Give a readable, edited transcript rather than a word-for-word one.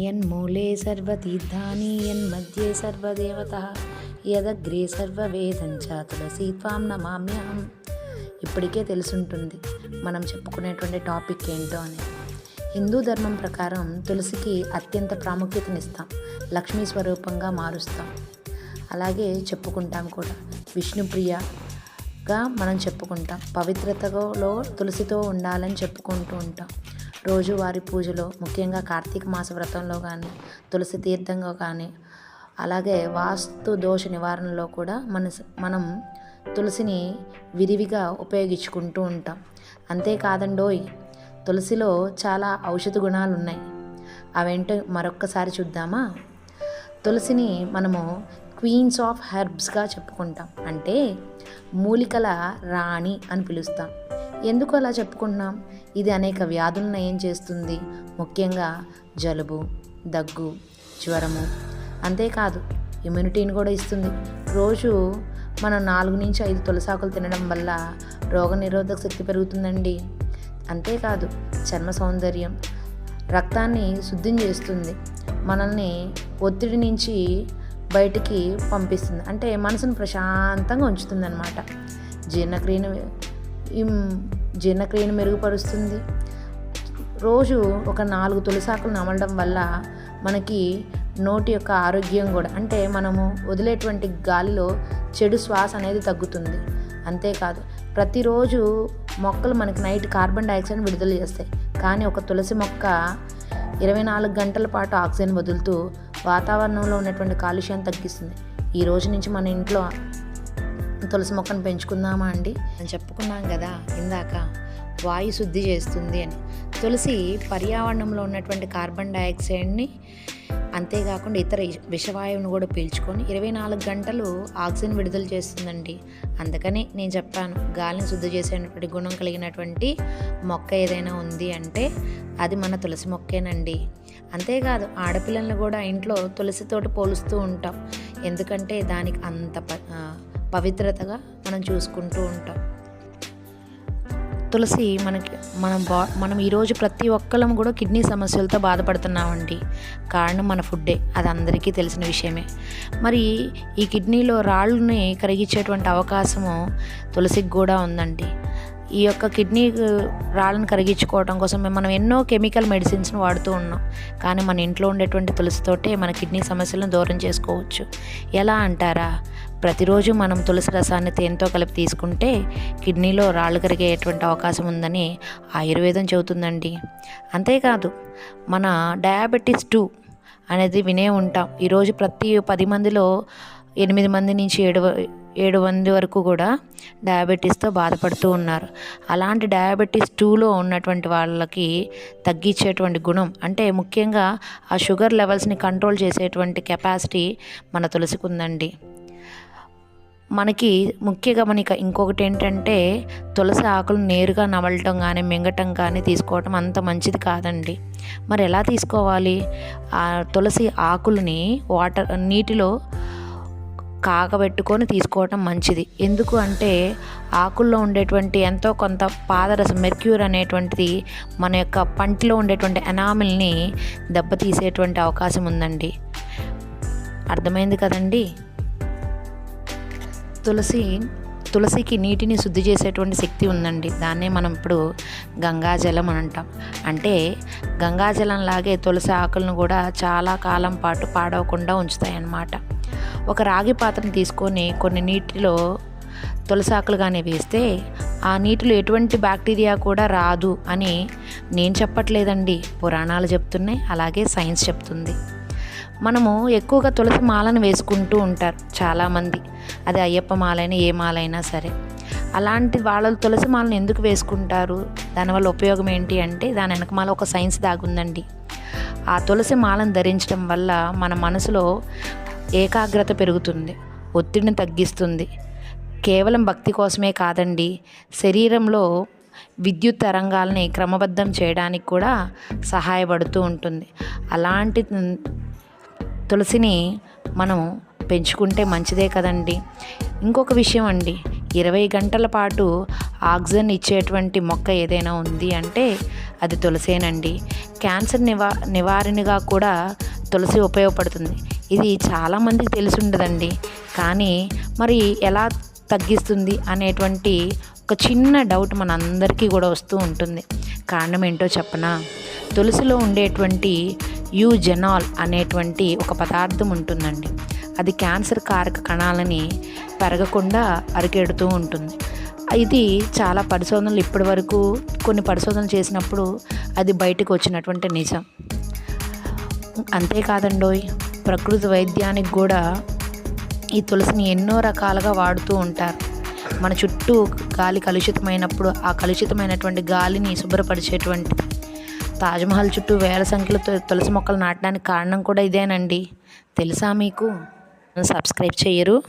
యన్మూలే సర్వతీర్థాని యన్మధ్యే సర్వదేవతః యదగ్రే సర్వవేదంచ తులసీ త్వాం నమామ్యహం. ఇప్పటికే తెలుసుంటుంది మనం చెప్పుకునేటువంటి టాపిక్ ఏంటో అని. హిందూ ధర్మం ప్రకారం తులసికి అత్యంత ప్రాముఖ్యతనిస్తాం, లక్ష్మీ స్వరూపంగా మారుస్తాం. అలాగే చెప్పుకుంటాం కూడా, విష్ణుప్రియగా మనం చెప్పుకుంటాం. పవిత్రతలో తులసితో ఉండాలని చెప్పుకుంటూ ఉంటాం. రోజువారి పూజలో, ముఖ్యంగా కార్తీక మాస వ్రతంలో కానీ, తులసి తీర్థంగా కానీ, అలాగే వాస్తు దోష నివారణలో కూడా మనం తులసిని విరివిగా ఉపయోగించుకుంటూ ఉంటాం. అంతేకాదండోయ్, తులసిలో చాలా ఔషధ గుణాలు ఉన్నాయి. అవేంటో మరొక్కసారి చూద్దామా? తులసిని మనము క్వీన్స్ ఆఫ్ హెర్బ్స్గా చెప్పుకుంటాం, అంటే మూలికల రాణి అని పిలుస్తాం. ఎందుకు అలా చెప్పుకుంటున్నాం? ఇది అనేక వ్యాధులను నయం చేస్తుంది, ముఖ్యంగా జలుబు, దగ్గు, జ్వరము. అంతేకాదు ఇమ్యూనిటీని కూడా ఇస్తుంది. రోజు మనం 4 నుంచి 5 తులసాకులు తినడం వల్ల రోగనిరోధక శక్తి పెరుగుతుందండి. అంతేకాదు చర్మ సౌందర్యం, రక్తాన్ని శుద్ధం చేస్తుంది, మనల్ని ఒత్తిడి నుంచి బయటికి పంపిస్తుంది, అంటే మనసును ప్రశాంతంగా ఉంచుతుంది అన్నమాట. జీర్ణక్రియను మెరుగుపరుస్తుంది. రోజు ఒక 4 తులసాకులు నమలడం వల్ల మనకి నోటి యొక్క ఆరోగ్యం కూడా, అంటే మనము వదిలేటువంటి గాలిలో చెడు శ్వాస అనేది తగ్గుతుంది. అంతేకాదు ప్రతిరోజు మొక్కలు మనకి నైట్ కార్బన్ డైఆక్సైడ్ విడుదల చేస్తాయి, కానీ ఒక తులసి మొక్క 24 గంటల పాటు ఆక్సిజన్ వదులుతూ వాతావరణంలో ఉన్నటువంటి కాలుష్యాన్ని తగ్గిస్తుంది. ఈ రోజు నుంచి మన ఇంట్లో తులసి మొక్కను పెంచుకుందామా అండి? నేను చెప్పుకున్నాం కదా ఇందాక, వాయు శుద్ధి చేస్తుంది అని. తులసి పర్యావరణంలో ఉన్నటువంటి కార్బన్ డైఆక్సైడ్ని, అంతేకాకుండా ఇతర విషవాయువును కూడా పీల్చుకొని 24 గంటలు ఆక్సిజన్ విడుదల చేస్తుందండి. అందుకని నేను చెప్పాను, గాలిని శుద్ధి చేసేటువంటి గుణం కలిగినటువంటి మొక్క ఏదైనా ఉంది అంటే అది మన తులసి మొక్కేనండి. అంతేకాదు ఆడపిల్లలను కూడా ఇంట్లో తులసితోటి పోలుస్తూ ఉంటాం, ఎందుకంటే దానికి అంత పవిత్రతగా మనం చూసుకుంటూ ఉంటాం. తులసి మనం ఈరోజు ప్రతి ఒక్కళ్ళం కూడా కిడ్నీ సమస్యలతో బాధపడుతున్నామండి. కారణం మన ఫుడ్డే, అది అందరికీ తెలిసిన విషయమే. మరి ఈ కిడ్నీలో రాళ్ళని కరిగించేటువంటి అవకాశము తులసికి కూడా ఉందండి. ఈ యొక్క కిడ్నీ రాళ్ళను కరిగించుకోవడం కోసం మనం ఎన్నో కెమికల్ మెడిసిన్స్ని వాడుతూ ఉన్నాం, కానీ మన ఇంట్లో ఉండేటువంటి తులసితోటే మన కిడ్నీ సమస్యలను దూరం చేసుకోవచ్చు. ఎలా అంటారా? ప్రతిరోజు మనం తులసి రసాన్ని తేనెతో కలిపి తీసుకుంటే కిడ్నీలో రాళ్ళు కరిగేటువంటి అవకాశం ఉందని ఆయుర్వేదం చెబుతుందండి. అంతేకాదు మన డయాబెటీస్ 2 అనేది వినే ఉంటాం. ఈరోజు ప్రతి 10 మందిలో 8 మంది నుంచి 7 మంది వరకు కూడా డయాబెటీస్తో బాధపడుతూ ఉన్నారు. అలాంటి డయాబెటీస్ 2లో ఉన్నటువంటి వాళ్ళకి తగ్గించేటువంటి గుణం, అంటే ముఖ్యంగా ఆ షుగర్ లెవెల్స్ని కంట్రోల్ చేసేటువంటి కెపాసిటీ మన తులసికి ఉందండి. మనకి ముఖ్య గమనిక ఇంకొకటి ఏంటంటే, తులసి ఆకులు నేరుగా నమలటం కానీ మింగటం కానీ తీసుకోవటం అంత మంచిది కాదండి. మరి ఎలా తీసుకోవాలి? ఆ తులసి ఆకులని నీటిలో కాగబెట్టుకొని తీసుకోవటం మంచిది. ఎందుకు అంటే ఆకుల్లో ఉండేటువంటి ఎంతో కొంత పాదరసం, మెర్క్యూర్ అనేటువంటిది మన యొక్క పంటిలో ఉండేటువంటి ఎనామిల్ని దెబ్బతీసేటువంటి అవకాశం ఉందండి. అర్థమైంది కదండి? తులసికి నీటిని శుద్ధి చేసేటువంటి శక్తి ఉందండి. దాన్నే మనం ఇప్పుడు గంగాజలం అని అంటాం. అంటే గంగాజలం లాగే తులసి ఆకులను కూడా చాలా కాలం పాటు పాడవకుండా ఉంచుతాయి అన్నమాట. ఒక రాగి పాత్రను తీసుకొని కొన్ని నీటిలో తులసి ఆకులు కానీ వేస్తే ఆ నీటిలో ఎటువంటి బ్యాక్టీరియా కూడా రాదు అని నేను చెప్పట్లేదండి, పురాణాలు చెప్తున్నాయి, అలాగే సైన్స్ చెప్తుంది. మనము ఎక్కువగా తులసి మాలను వేసుకుంటూ ఉంటారు చాలామంది, అది అయ్యప్ప మాలైనా ఏ మాలైనా సరే. అలాంటి వాళ్ళు తులసి మాలను ఎందుకు వేసుకుంటారు? దానివల్ల ఉపయోగం ఏంటి అంటే దాని వెనకమాల ఒక సైన్స్ దాగుందండి. ఆ తులసి మాలను ధరించడం వల్ల మన మనసులో ఏకాగ్రత పెరుగుతుంది, ఒత్తిడిని తగ్గిస్తుంది. కేవలం భక్తి కోసమే కాదండి, శరీరంలో విద్యుత్ తరంగాల్ని క్రమబద్ధం చేయడానికి కూడా సహాయపడుతూ ఉంటుంది. అలాంటి తులసిని మనం పెంచుకుంటే మంచిదే కదండి. ఇంకొక విషయం అండి, 20 గంటల పాటు ఆక్సిజన్ ఇచ్చేటువంటి మొక్క ఏదైనా ఉంది అంటే అది తులసేనండి. క్యాన్సర్ నివారణగా కూడా తులసి ఉపయోగపడుతుంది. ఇది చాలామందికి తెలిసి ఉండదండి. కానీ మరి ఎలా తగ్గిస్తుంది అనేటువంటి ఒక చిన్న డౌట్ మనందరికీ కూడా వస్తూ ఉంటుంది. కారణం ఏంటో చెప్పనా? తులసిలో ఉండేటువంటి యూజెనాల్ అనేటువంటి ఒక పదార్థం ఉంటుందండి. అది క్యాన్సర్ కారక కణాలని పెరగకుండా అరికెడుతూ ఉంటుంది. ఇది చాలా పరిశోధనలు ఇప్పటి వరకు కొన్ని పరిశోధనలు చేసినప్పుడు అది బయటకు వచ్చినటువంటి నిజం. అంతేకాదండోయ్, ప్రకృతి వైద్యానికి కూడా ఈ తులసిని ఎన్నో రకాలుగా వాడుతూ ఉంటారు. మన చుట్టూ గాలి కలుషితమైనప్పుడు ఆ కలుషితమైనటువంటి గాలిని శుభ్రపరిచేటువంటి తాజ్మహల్ చుట్టూ వేల సంఖ్యలో తులసి మొక్కలు నాటడానికి కారణం కూడా ఇదేనండి. తెలుసా మీకు? సబ్స్క్రైబ్ చేయరు.